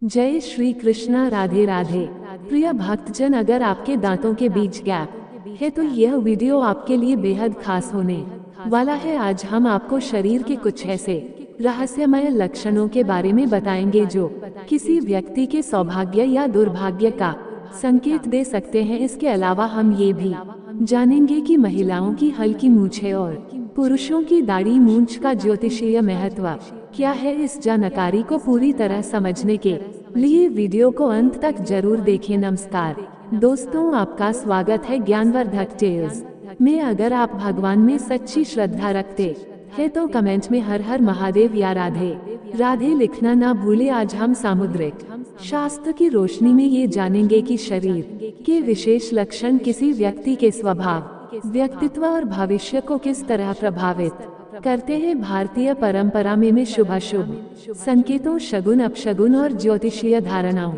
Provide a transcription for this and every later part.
जय श्री कृष्णा। राधे राधे। प्रिय भक्तजन, अगर आपके दांतों के बीच गैप है तो यह वीडियो आपके लिए बेहद खास होने वाला है। आज हम आपको शरीर के कुछ ऐसे रहस्यमय लक्षणों के बारे में बताएंगे जो किसी व्यक्ति के सौभाग्य या दुर्भाग्य का संकेत दे सकते हैं। इसके अलावा हम ये भी जानेंगे कि महिलाओं की हल्की मूंछें और पुरुषों की दाढ़ी मूंछ का ज्योतिषीय महत्व क्या है। इस जानकारी को पूरी तरह समझने के लिए वीडियो को अंत तक जरूर देखें। नमस्कार दोस्तों, आपका स्वागत है ज्ञानवर्धक टेल्स में। अगर आप भगवान में सच्ची श्रद्धा रखते हैं तो कमेंट में हर हर महादेव या राधे राधे लिखना ना भूले। आज हम सामुद्रिक शास्त्र की रोशनी में ये जानेंगे कि शरीर के विशेष लक्षण किसी व्यक्ति के स्वभाव, व्यक्तित्व और भविष्य को किस तरह प्रभावित करते हैं। भारतीय परंपरा में शुभ अशुभ संकेतों, शगुन अपशगुन और ज्योतिषीय धारणाओं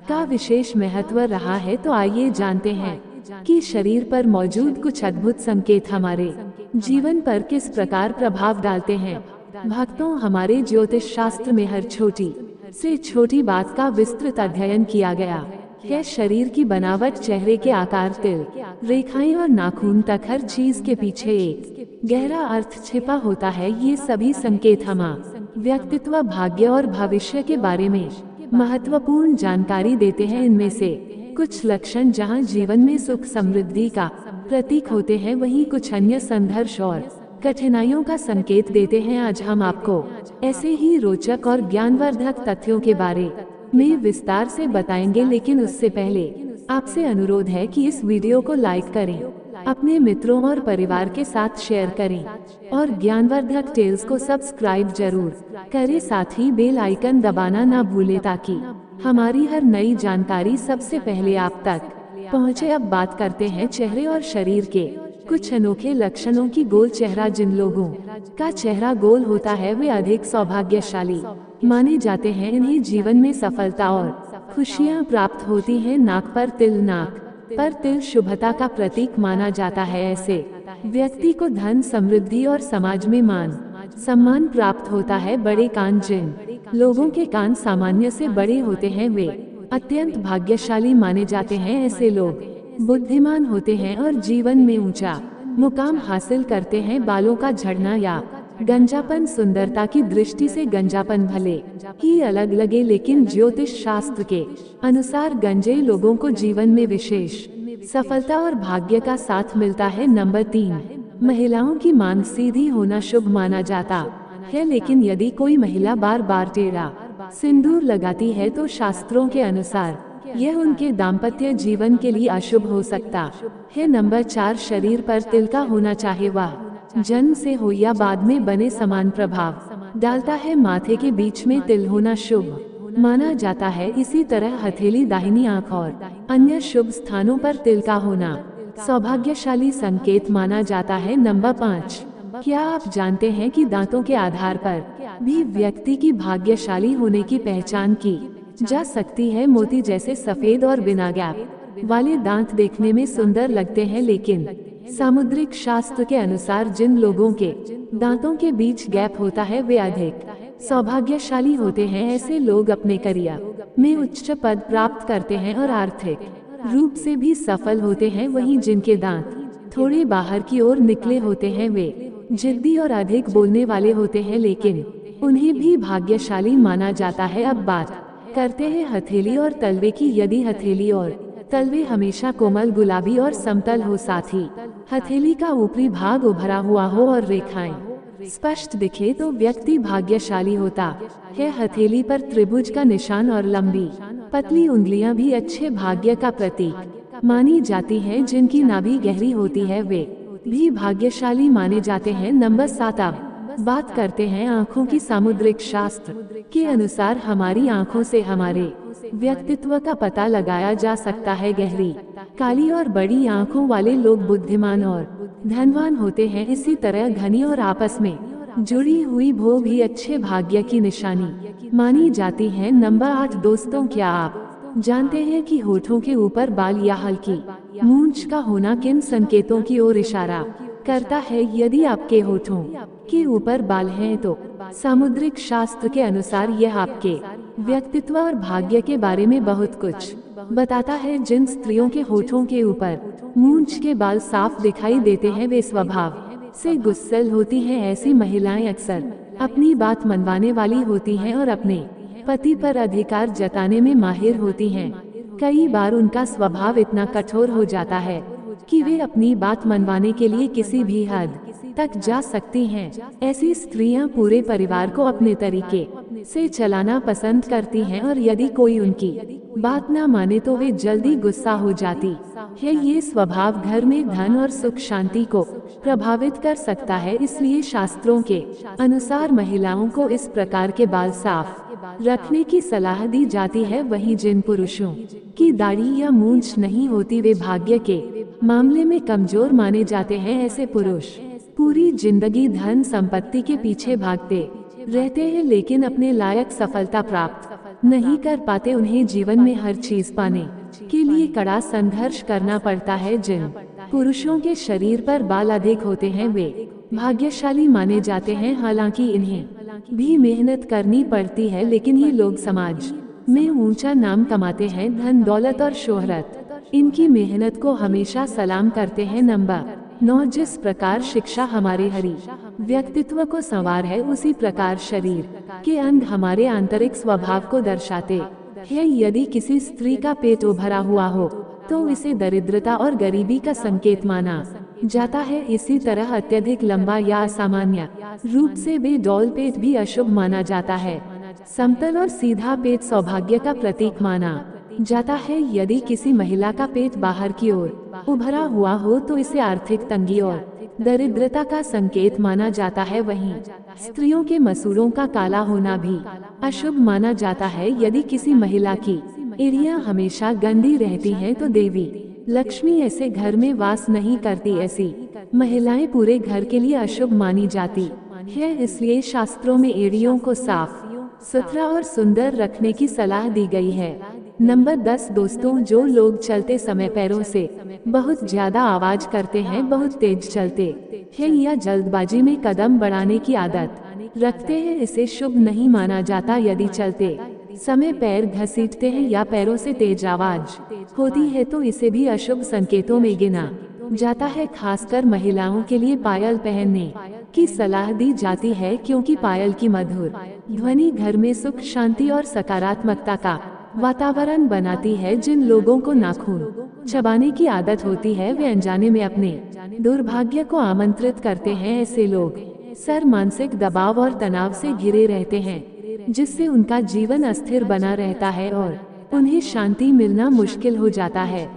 का विशेष महत्व रहा है। तो आइए जानते हैं कि शरीर पर मौजूद कुछ अद्भुत संकेत हमारे जीवन पर किस प्रकार प्रभाव डालते हैं। भक्तों, हमारे ज्योतिष शास्त्र में हर छोटी से छोटी बात का विस्तृत अध्ययन किया गया है। शरीर की बनावट, चेहरे के आकार, तिल रेखाएं और नाखून तक हर चीज के पीछे एक गहरा अर्थ छिपा होता है। ये सभी संकेत हमारे व्यक्तित्व, भाग्य और भविष्य के बारे में महत्वपूर्ण जानकारी देते हैं। इनमें से कुछ लक्षण जहां जीवन में सुख समृद्धि का प्रतीक होते हैं, वहीं कुछ अन्य संघर्ष और कठिनाइयों का संकेत देते हैं। आज हम आपको ऐसे ही रोचक और ज्ञानवर्धक तथ्यों के बारे में विस्तार से बताएंगे, लेकिन उससे पहले आपसे अनुरोध है कि इस वीडियो को लाइक करें, अपने मित्रों और परिवार के साथ शेयर करें और ज्ञानवर्धक टेल्स को सब्सक्राइब जरूर करें। साथ ही बेल आइकन दबाना ना भूलें ताकि हमारी हर नई जानकारी सबसे पहले आप तक पहुंचे। अब बात करते हैं चेहरे और शरीर के कुछ अनोखे लक्षणों की। गोल चेहरा। जिन लोगों का चेहरा गोल होता है वे अधिक सौभाग्यशाली माने जाते हैं। इन्हें जीवन में सफलता और खुशियां प्राप्त होती हैं। नाक पर तिल। नाक पर तिल शुभता का प्रतीक माना जाता है। ऐसे व्यक्ति को धन, समृद्धि और समाज में मान सम्मान प्राप्त होता है। बड़े कान। जिन लोगों के कान सामान्य से बड़े होते हैं वे अत्यंत भाग्यशाली माने जाते हैं। ऐसे लोग बुद्धिमान होते हैं और जीवन में ऊंचा मुकाम हासिल करते हैं। बालों का झड़ना या गंजापन। सुंदरता की दृष्टि से गंजापन भले ही अलग लगे, लेकिन ज्योतिष शास्त्र के अनुसार गंजे लोगों को जीवन में विशेष सफलता और भाग्य का साथ मिलता है। नंबर 3, महिलाओं की मांग सीधी होना शुभ माना जाता है, लेकिन यदि कोई महिला बार बार टेढ़ा सिंदूर लगाती है तो शास्त्रों के अनुसार यह उनके दाम्पत्य जीवन के लिए अशुभ हो सकता है। नंबर 4, शरीर पर तिल का होना, चाहे वह जन्म से हो या बाद में बने, समान प्रभाव डालता है। माथे के बीच में तिल होना शुभ माना जाता है। इसी तरह हथेली, दाहिनी आंख और अन्य शुभ स्थानों पर तिल का होना सौभाग्यशाली संकेत माना जाता है। नंबर 5, क्या आप जानते हैं कि दांतों के आधार पर भी व्यक्ति की भाग्यशाली होने की पहचान की जा सकती है। मोती जैसे सफेद और बिना गैप वाले दांत देखने में सुंदर लगते हैं, लेकिन सामुद्रिक शास्त्र के अनुसार जिन लोगों के दांतों के बीच गैप होता है वे अधिक सौभाग्यशाली होते हैं। ऐसे लोग अपने करियर में उच्च पद प्राप्त करते हैं और आर्थिक रूप से भी सफल होते हैं। वहीं जिनके दांत थोड़े बाहर की ओर निकले होते हैं वे जिद्दी और अधिक बोलने वाले होते हैं, लेकिन उन्हें भी भाग्यशाली माना जाता है। अब बात करते हैं हथेली और तलवे की। यदि हथेली और तलवे हमेशा कोमल, गुलाबी और समतल हो, साथ ही हथेली का ऊपरी भाग उभरा हुआ हो और रेखाएं स्पष्ट दिखे, तो व्यक्ति भाग्यशाली होता है। हथेली पर त्रिभुज का निशान और लंबी पतली उंगलियां भी अच्छे भाग्य का प्रतीक मानी जाती हैं। जिनकी नाभि गहरी होती है वे भी भाग्यशाली माने जाते हैं। नंबर 7, अब बात करते हैं आँखों की। सामुद्रिक शास्त्र के अनुसार हमारी आँखों से हमारे व्यक्तित्व का पता लगाया जा सकता है। गहरी, काली और बड़ी आँखों वाले लोग बुद्धिमान और धनवान होते हैं। इसी तरह घनी और आपस में जुड़ी हुई भौं भी अच्छे भाग्य की निशानी मानी जाती है। नंबर 8, दोस्तों, क्या आप जानते हैं कि होठों के ऊपर बाल या हल्की मूंछ का होना किन संकेतों की ओर इशारा करता है? यदि आपके होठों के ऊपर बाल हैं तो सामुद्रिक शास्त्र के अनुसार यह आपके व्यक्तित्व और भाग्य के बारे में बहुत कुछ बताता है। जिन स्त्रियों के होठों के ऊपर मूंछ के बाल साफ दिखाई देते हैं वे स्वभाव से गुस्सैल होती हैं। ऐसी महिलाएं अक्सर अपनी बात मनवाने वाली होती हैं और अपने पति पर अधिकार जताने में माहिर होती हैं। कई बार उनका स्वभाव इतना कठोर हो जाता है कि वे अपनी बात मनवाने के लिए किसी भी हद तक जा सकती हैं। ऐसी स्त्रियां पूरे परिवार को अपने तरीके से चलाना पसंद करती हैं और यदि कोई उनकी बात न माने तो वे जल्दी गुस्सा हो जाती है। ये स्वभाव घर में धन और सुख शांति को प्रभावित कर सकता है। इसलिए शास्त्रों के अनुसार महिलाओं को इस प्रकार के बाल साफ रखने की सलाह दी जाती है। वहीं जिन पुरुषों की दाढ़ी या मूंछ नहीं होती वे भाग्य के मामले में कमजोर माने जाते हैं। ऐसे पुरुष पूरी जिंदगी धन संपत्ति के पीछे भागते रहते हैं लेकिन अपने लायक सफलता प्राप्त नहीं कर पाते। उन्हें जीवन में हर चीज पाने के लिए कड़ा संघर्ष करना पड़ता है। जिन पुरुषों के शरीर पर बाल अधिक होते हैं वे भाग्यशाली माने जाते हैं। हालांकि इन्हें भी मेहनत करनी पड़ती है लेकिन ये लोग समाज में ऊंचा नाम कमाते हैं। धन दौलत और शोहरत इनकी मेहनत को हमेशा सलाम करते हैं। नंबर 9 जिस प्रकार शिक्षा हमारे हरी व्यक्तित्व को संवार है उसी प्रकार शरीर के अंग हमारे आंतरिक स्वभाव को दर्शाते हैं। यदि किसी स्त्री का पेट उभरा हुआ हो तो इसे दरिद्रता और गरीबी का संकेत माना जाता है। इसी तरह अत्यधिक लंबा या असामान्य रूप से बेडौल पेट भी अशुभ माना जाता है। समतल और सीधा पेट सौभाग्य का प्रतीक माना जाता है। यदि किसी महिला का पेट बाहर की ओर उभरा हुआ हो तो इसे आर्थिक तंगी और दरिद्रता का संकेत माना जाता है। वहीं स्त्रियों के मसूड़ों का काला होना भी अशुभ माना जाता है। यदि किसी महिला की एड़ियां हमेशा गंदी रहती हैं तो देवी लक्ष्मी ऐसे घर में वास नहीं करती। ऐसी महिलाएं पूरे घर के लिए अशुभ मानी जाती है। इसलिए शास्त्रों में एड़ियों को साफ सुथरा और सुंदर रखने की सलाह दी गई है। नंबर 10 दोस्तों, जो लोग चलते समय पैरों से बहुत ज्यादा आवाज करते हैं, बहुत तेज चलते हैं या जल्दबाजी में कदम बढ़ाने की आदत रखते हैं, इसे शुभ नहीं माना जाता। यदि चलते समय पैर घसीटते हैं या पैरों से तेज आवाज होती है तो इसे भी अशुभ संकेतों में गिना जाता है। खासकर महिलाओं के लिए पायल पहनने की सलाह दी जाती है क्योंकि पायल की मधुर ध्वनि घर में सुख शांति और सकारात्मकता का वातावरण बनाती है। जिन लोगों को नाखून चबाने की आदत होती है वे अनजाने में अपने दुर्भाग्य को आमंत्रित करते हैं। ऐसे लोग सर मानसिक दबाव और तनाव से घिरे रहते हैं जिससे उनका जीवन अस्थिर बना रहता है और उन्हें शांति मिलना मुश्किल हो जाता है।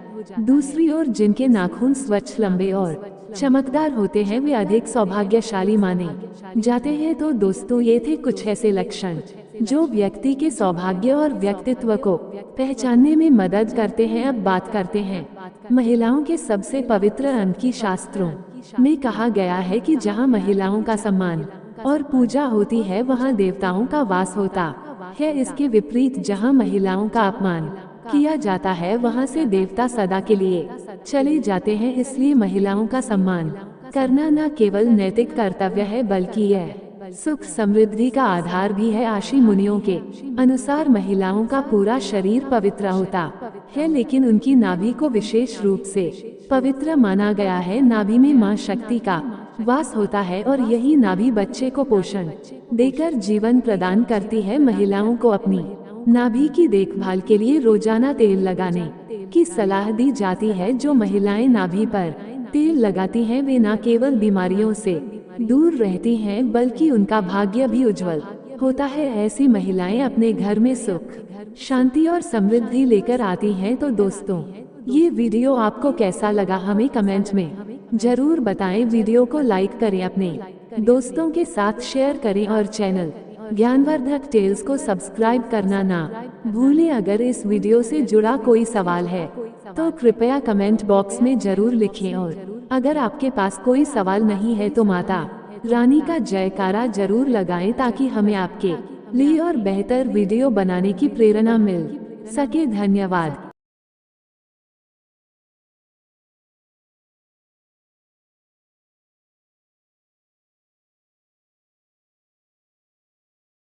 दूसरी ओर जिनके नाखून स्वच्छ लंबे और चमकदार होते हैं वे अधिक सौभाग्यशाली माने जाते हैं। तो दोस्तों, ये थे कुछ ऐसे लक्षण जो व्यक्ति के सौभाग्य और व्यक्तित्व को पहचानने में मदद करते हैं। अब बात करते हैं महिलाओं के सबसे पवित्र अंग की। शास्त्रों में कहा गया है कि जहाँ महिलाओं का सम्मान और पूजा होती है वहाँ देवताओं का वास होता है। इसके विपरीत जहाँ महिलाओं का अपमान किया जाता है वहाँ से देवता सदा के लिए चले जाते हैं। इसलिए महिलाओं का सम्मान करना न केवल नैतिक कर्तव्य है बल्कि यह सुख समृद्धि का आधार भी है। आशी मुनियों के अनुसार महिलाओं का पूरा शरीर पवित्र होता है लेकिन उनकी नाभि को विशेष रूप से पवित्र माना गया है। नाभि में मां शक्ति का वास होता है और यही नाभि बच्चे को पोषण देकर जीवन प्रदान करती है। महिलाओं को अपनी नाभि की देखभाल के लिए रोजाना तेल लगाने की सलाह दी जाती है। जो महिलाएं नाभि पर तेल लगाती हैं वे न केवल बीमारियों से दूर रहती हैं बल्कि उनका भाग्य भी उज्जवल होता है। ऐसी महिलाएं अपने घर में सुख शांति और समृद्धि लेकर आती हैं। तो दोस्तों, ये वीडियो आपको कैसा लगा हमें कमेंट में जरूर बताएं। वीडियो को लाइक करें, अपने दोस्तों के साथ शेयर करें और चैनल ज्ञानवर्धक टेल्स को सब्सक्राइब करना ना भूलें। अगर इस वीडियो से जुड़ा कोई सवाल है तो कृपया कमेंट बॉक्स में जरूर लिखें और अगर आपके पास कोई सवाल नहीं है तो माता रानी का जयकारा जरूर लगाएं ताकि हमें आपके लिए और बेहतर वीडियो बनाने की प्रेरणा मिल सके। धन्यवाद।